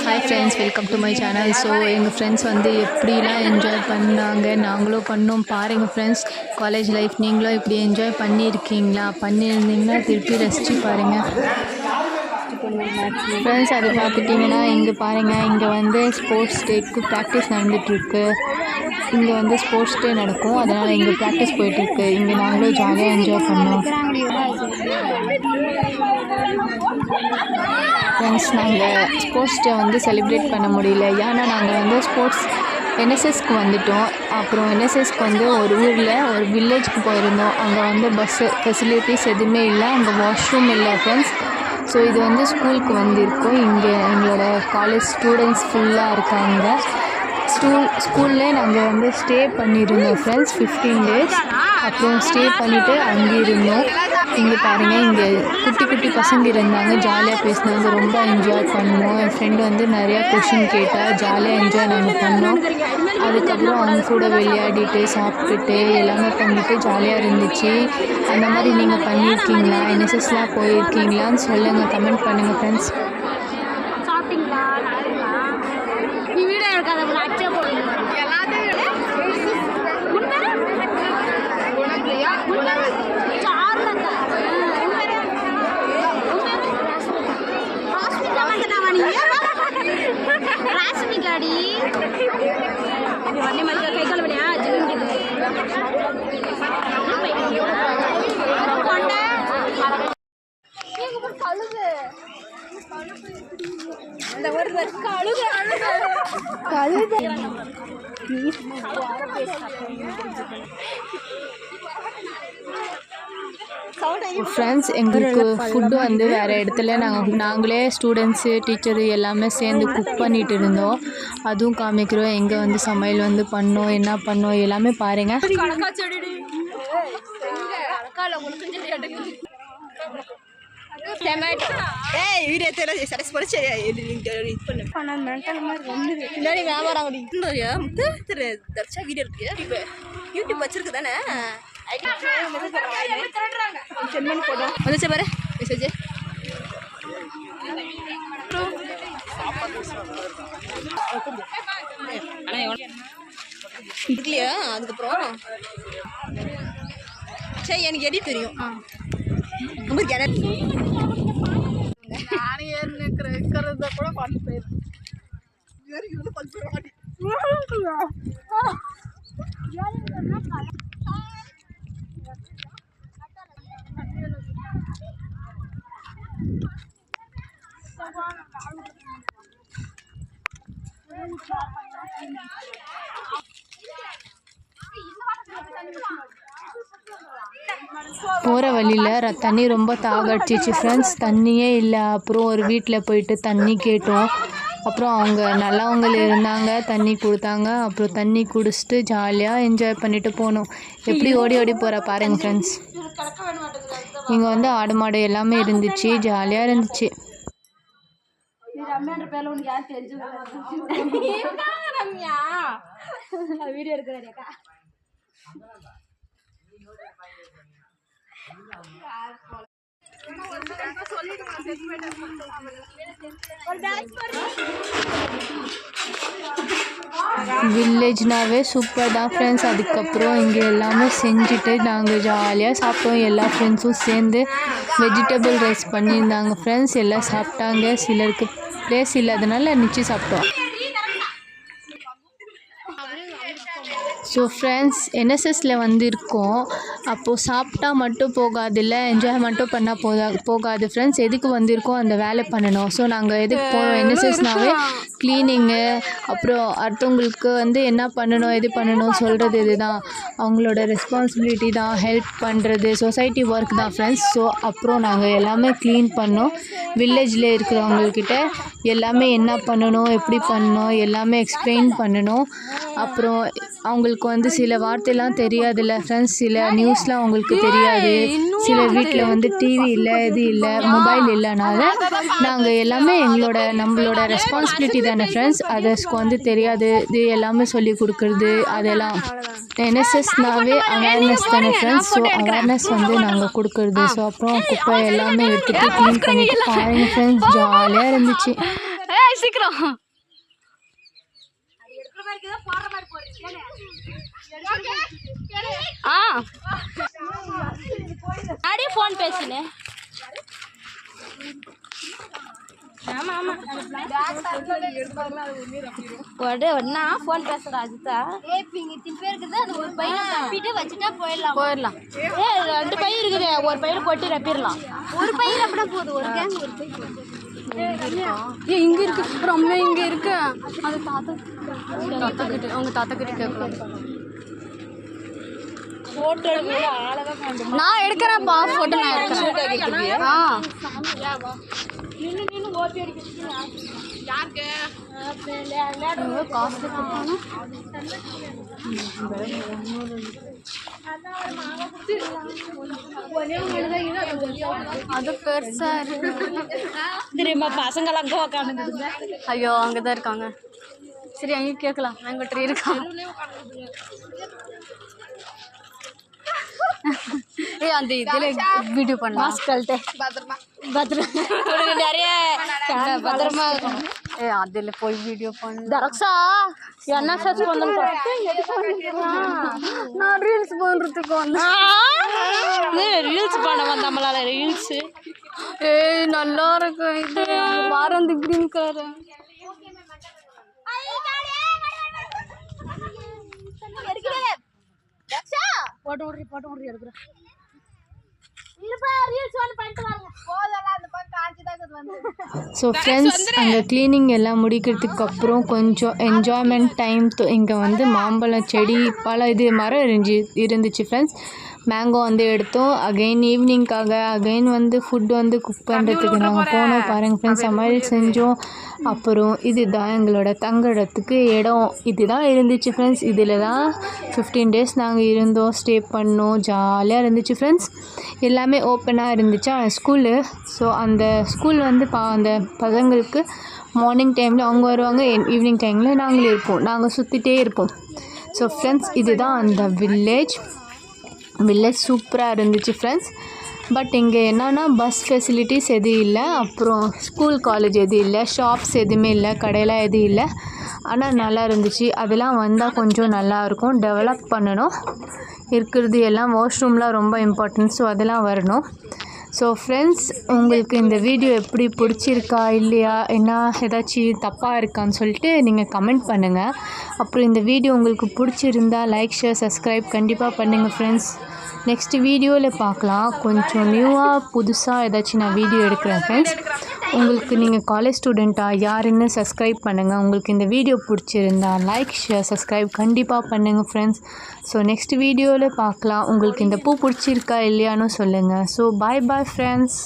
Hi friends, welcome to my channel. So எங்கள் friends வந்து எப்படிலாம் என்ஜாய் பண்ணாங்க, நாங்களும் பண்ணோம். பாருங்கள் ஃப்ரெண்ட்ஸ், காலேஜ் லைஃப் நீங்களும் இப்படி என்ஜாய் பண்ணியிருக்கீங்களா? பண்ணியிருந்தீங்கன்னா திருப்பி ரசித்து பாருங்கள் ஃப்ரெண்ட்ஸ். அது பார்த்துட்டிங்கன்னா இங்கே பாருங்கள், இங்கே வந்து ஸ்போர்ட்ஸ் டேக்கு ப்ராக்டிஸ் நடந்துகிட்ருக்கு. இங்கே வந்து ஸ்போர்ட்ஸ் டே நடக்கும், அதனால் இங்கே ப்ராக்டிஸ் போயிட்டுருக்கு. இங்கே நாங்களும் ஜாலியாக என்ஜாய் பண்ணோம் ஃப்ரெண்ட்ஸ். நாங்கள் ஸ்போர்ட்ஸ் டே வந்து செலிப்ரேட் பண்ண முடியல, ஏன்னா நாங்கள் வந்து என்எஸ்எஸ்க்கு வந்துவிட்டோம். அப்புறம் என்எஸ்எஸ்க்கு வந்து ஒரு ஊரில் ஒரு வில்லேஜுக்கு போயிருந்தோம். அங்கே வந்து பஸ்ஸு ஃபெசிலிட்டிஸ் எதுவுமே இல்லை, அங்கே வாஷ்ரூம் இல்லை ஃப்ரெண்ட்ஸ். ஸோ இது வந்து ஸ்கூலுக்கு வந்திருக்கோம். இங்கே எங்களோட காலேஜ் ஸ்டூடெண்ட்ஸ் ஃபுல்லாக இருக்காங்க. ஸ்கூல்லே நாங்கள் வந்து ஸ்டே பண்ணியிருந்தோம் ஃப்ரெண்ட்ஸ், 15 days. அப்புறம் ஸ்டே பண்ணிவிட்டு அங்கே இருந்தோம். இங்கே பாருங்கள், இங்கே குட்டி குட்டி பசங்க இருந்தாங்க, ஜாலியாக பேசினாங்க, ரொம்ப என்ஜாய் பண்ணோம். என் ஃப்ரெண்டு வந்து நிறையா கொஷின் கேட்டால், ஜாலியாக என்ஜாய் நாங்கள் பண்ணோம். அதுக்கப்புறம் அவங்க கூட விளையாடிட்டு சாப்பிட்டுட்டு எல்லாமே பண்ணிவிட்டு ஜாலியாக இருந்துச்சு. அந்த மாதிரி நீங்கள் பண்ணியிருக்கீங்களா? என்எஸ்எஸ்லாம் போயிருக்கீங்களான்னு சொல்லுங்கள், கமெண்ட் பண்ணுங்கள் ஃப்ரெண்ட்ஸ். ஃப்ரெண்ட்ஸ், எங்களுக்கு ஃபுட்டு வந்து வேறு இடத்துல நாங்களே ஸ்டூடெண்ட்ஸு டீச்சரு எல்லாமே சேர்ந்து குக் பண்ணிகிட்டு இருந்தோம். அதுவும் காமிக்கிறோம், எங்கே வந்து சமையல் வந்து பண்ணோம், என்ன பண்ணோம் எல்லாமே பாருங்கள். யூடியூப் வச்சிருக்கு தானே வந்துச்சு பாரு மெசேஜ். இல்லையா? அதுக்கப்புறம் சரி, எனக்கு எடி தெரியும். உங்களுக்கு இருக்கிறத கூட பார்த்து போயிடும். போகிற வழியில் தண்ணி ரொம்ப தாகடிச்சிச்சு ஃப்ரெண்ட்ஸ், தண்ணியே இல்லை. அப்புறம் ஒரு வீட்டில் போயிட்டு தண்ணி கேட்டோம். அப்புறம் அவங்க நல்லவங்க இருந்தாங்க, தண்ணி கொடுத்தாங்க. அப்புறம் தண்ணி குடிச்சிட்டு ஜாலியாக என்ஜாய் பண்ணிவிட்டு போனோம். எப்படி ஓடி ஓடி போகிற பாருங்கள் ஃப்ரெண்ட்ஸ். இங்கே வந்து ஆடு மாடு எல்லாமே இருந்துச்சு, ஜாலியாக இருந்துச்சு. வில்லேஜ்னாவே சூப்பர் தான் ஃப்ரெண்ட்ஸ். அதுக்கப்புறம் இங்கே எல்லாமே செஞ்சுட்டு நாங்கள் ஜாலியாக சாப்பிட்டோம். எல்லா ஃப்ரெண்ட்ஸும் சேர்ந்து வெஜிடபிள் ரைஸ் பண்ணியிருந்தாங்க ஃப்ரெண்ட்ஸ். எல்லாம் சாப்பிட்டாங்க. சிலருக்கு ப்ளேஸ் இல்லாதனால நிச்சு சாப்பிட்டோம். ஸோ ஃப்ரெண்ட்ஸ், என்எஸ்எஸ்ல வந்து இருக்கோம். அப்போது சாப்பிட்டா மட்டும் போகாதுல்ல, என்ஜாய் மட்டும் பண்ணால் போகாது ஃப்ரெண்ட்ஸ். எதுக்கு வந்திருக்கோம், அந்த வேலை பண்ணணும். ஸோ நாங்கள் எதுக்கு போகிறோம், என்எஸ்எஸ்னாவே க்ளீனிங்கு, அப்புறம் அடுத்தவங்களுக்கு வந்து என்ன பண்ணணும் எது பண்ணணும் சொல்கிறது, இதுதான் அவங்களோட ரெஸ்பான்சிபிலிட்டி தான். ஹெல்ப் பண்ணுறது சொசைட்டி ஒர்க் தான் ஃப்ரெண்ட்ஸ். ஸோ அப்புறம் நாங்கள் எல்லாமே க்ளீன் பண்ணோம். வில்லேஜில் இருக்கிறவங்கக்கிட்ட எல்லாமே என்ன பண்ணணும், எப்படி பண்ணணும் எல்லாமே எக்ஸ்பிளைன் பண்ணணும். அப்புறம் அவங்களுக்கு வந்து சில வார்த்தைலாம் தெரியாதுல்ல ஃப்ரெண்ட்ஸ், சில நியூஸ்லாம் அவங்களுக்கு தெரியாது. சில வீட்டில் வந்து டிவி இல்லை, இது இல்லை, மொபைல் இல்லைனால நாங்கள் எல்லாமே நம்மளோட ரெஸ்பான்சிபிலிட்டி தானே ஃப்ரெண்ட்ஸ். அதர்ஸ்க்கு வந்து தெரியாது, இது எல்லாமே சொல்லி கொடுக்குறது. அதெல்லாம் என்எஸ்எஸ்னாவே அவேர்னஸ் தானே ஃப்ரெண்ட்ஸ். ஸோ அவேர்னஸ் வந்து நாங்கள் கொடுக்குறது. ஸோ அப்புறம் குப்பை எல்லாமே எடுத்துகிட்டு க்ளீன் பண்ணிவிட்டு பாருங்கள் ஃப்ரெண்ட்ஸ், ஜாலியாக இருந்துச்சு. சீக்கிரம் அப்படியே ஃபோன் பேசுனேன் ஒன்னா ஃபோன் பேசுறா அஜிதா ஒரு பையனை தப்பிட்டு வச்சுட்டா போயிடலாம் ஏ 2 பையன் இருக்குது ஒரு பையன் கொட்டி ரப்பிடலாம் ஒரு பையன் அப்படின்னா போதும் ஒரு கேங் ஒரு பையன் ஏ இங்க இருக்கு ரொம்ப இங்க இருக்கு அது தாத்தா கிட்ட அவங்க தாத்தா கிட்ட கேட்கலாம் போட்டோ நான் எடுக்கிறேன்ப்பா போட்டோ நான் எடுக்கிறேன் அது பெருசா தெரியுமா பசங்கள் அங்கே உக்காந்துங்க ஐயோ அங்கதான் இருக்காங்க சரி அங்கே கேட்கலாம் அங்கிட்ட இருக்காங்க ஏ அந்த இதுல வீடியோ பண்ண மாஸ்க் கழட்டே பத்திரமா நிறைய பத்திரமா ஏ அதுல போய் வீடியோ பண்ண தரக்ஷா என்ன சர்ச் பண்ணணும் நான் ரீல்ஸ் பண்றதுக்கு வந்தேன் ரீல்ஸ் பண்ண வந்த நம்மளால ரீல்ஸ் ஏய் நல்லா இருக்கு இது பாரு அந்த கிரீன் கலர் போட்டோ ஓடி எடுக்கிறேன் ஸோ ஃப்ரெண்ட்ஸ் அங்கே க்ளீனிங் எல்லாம் முடிக்கிறதுக்கு அப்புறம் கொஞ்சம் என்ஜாய்மெண்ட் டைம் இங்கே வந்து மாம்பழம் செடி பல இது மரம் இருந்துச்சு ஃப்ரெண்ட்ஸ் மேங்கோ வந்து எடுத்தோம் அகெயின் ஈவினிங்காக அகெயின் வந்து ஃபுட் வந்து குக் பண்ணுறதுக்கு நாங்கள் போனோம் பாருங்கள் ஃப்ரெண்ட்ஸ் சமையல் செஞ்சோம் அப்புறம் இதுதான் எங்களோட தங்க இடத்துக்கு இடம் இதுதான் இருந்துச்சு ஃப்ரெண்ட்ஸ் இதில் தான் 15 days நாங்கள் இருந்தோம் ஸ்டே பண்ணோம் ஜாலியாக இருந்துச்சு ஃப்ரெண்ட்ஸ் எல்லாமே ஓப்பனாக இருந்துச்சா ஸ்கூலு ஸோ அந்த ஸ்கூல் வந்து அந்த பசங்களுக்கு மார்னிங் டைமில் அவங்க வருவாங்க ஈவினிங் டைமில் நாங்களும் இருப்போம் நாங்கள் சுற்றிட்டே இருப்போம் ஸோ ஃப்ரெண்ட்ஸ் இதுதான் அந்த வில்லேஜ் சூப்பராக இருந்துச்சு ஃப்ரெண்ட்ஸ் பட் இங்கே என்னென்னா பஸ் ஃபெசிலிட்டிஸ் எதுவும் இல்லை அப்புறம் ஸ்கூல் காலேஜ் எதுவும் இல்லை ஷாப்ஸ் எதுவுமே இல்லை கடையெல்லாம் எதுவும் இல்லை ஆனால் நல்லா இருந்துச்சு அதெல்லாம் வந்தால் கொஞ்சம் நல்லாயிருக்கும் டெவலப் பண்ணணும் இருக்கிறது எல்லாம் வாஷ்ரூம்லாம் ரொம்ப இம்பார்ட்டன்ட் ஸோ அதெல்லாம் வரணும் ஸோ ஃப்ரெண்ட்ஸ் உங்களுக்கு இந்த வீடியோ எப்படி பிடிச்சிருக்கா இல்லையா என்ன ஏதாச்சும் தப்பாக இருக்கான்னு சொல்லிட்டு நீங்கள் கமெண்ட் பண்ணுங்கள் அப்புறம் இந்த வீடியோ உங்களுக்கு பிடிச்சிருந்தா லைக் ஷேர் சப்ஸ்கிரைப் கண்டிப்பாக பண்ணுங்கள் ஃப்ரெண்ட்ஸ் நெக்ஸ்ட் வீடியோவில் பார்க்கலாம் கொஞ்சம் நியூவாக புதுசாக ஏதாச்சும் நான் வீடியோ எடுக்கிறேன் ஃப்ரெண்ட்ஸ் உங்களுக்கு நீங்கள் காலேஜ் ஸ்டூடெண்ட்டாக யாருன்னு சப்ஸ்கிரைப் பண்ணுங்கள் உங்களுக்கு இந்த வீடியோ பிடிச்சிருந்தா லைக் ஷேர் சப்ஸ்கிரைப் கண்டிப்பாக பண்ணுங்கள் ஃப்ரெண்ட்ஸ் ஸோ நெக்ஸ்ட் வீடியோவில் பார்க்கலாம் உங்களுக்கு இந்த பூ பிடிச்சிருக்கா இல்லையான்னு சொல்லுங்கள் ஸோ பாய் ஃப்ரெண்ட்ஸ்